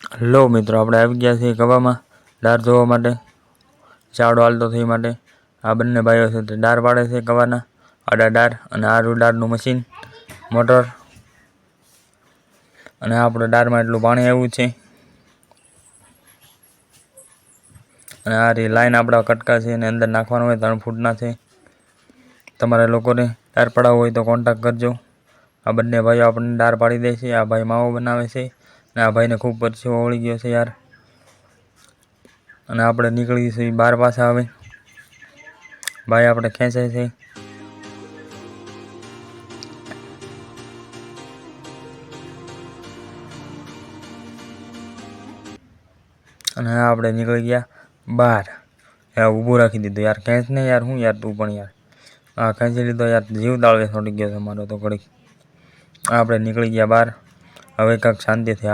Hello મિત્રો, આપણે આવી ગયા છીએ કવામાં દાર ધોવા માટે, ચાવડો હાલતો થઈ માટે. આ બંને ભાઈઓ છે તે દાર પાડે છે કવાના, આડા દાર અને આરું દારનું મશીન, મોટર. અને આપણે દારમાં એટલું પાણી આવ્યું છે. અને આ લાઈન આપણા કટકા છે અને અંદર નાખવાનું હોય 3 ફૂટના છે. તમારે લોકોને દાર પડાવવો હોય તો કોન્ટેક્ટ કરજો. આ બંને ભાઈઓ આપણને દાર પાડી દે છે. આ ભાઈ માવો બનાવે છે અને આ ભાઈને ખૂબ પરસેવો વળી ગયો છે યાર. અને આપણે નીકળી છીએ બહાર પાછા. હવે ભાઈ આપણે ખેંચે છે. અને આપણે નીકળી ગયા બહાર. ઊભું રાખી દીધું યાર, ખેંચ ને યાર, હું યાર તું પણ યાર. હા, ખેંચી લીધો યાર, જીવ તાળવે છોડી ગયો છે મારો તો ઘડીક. આપણે નીકળી ગયા બહાર. હવે કાંઈક શાંતિથી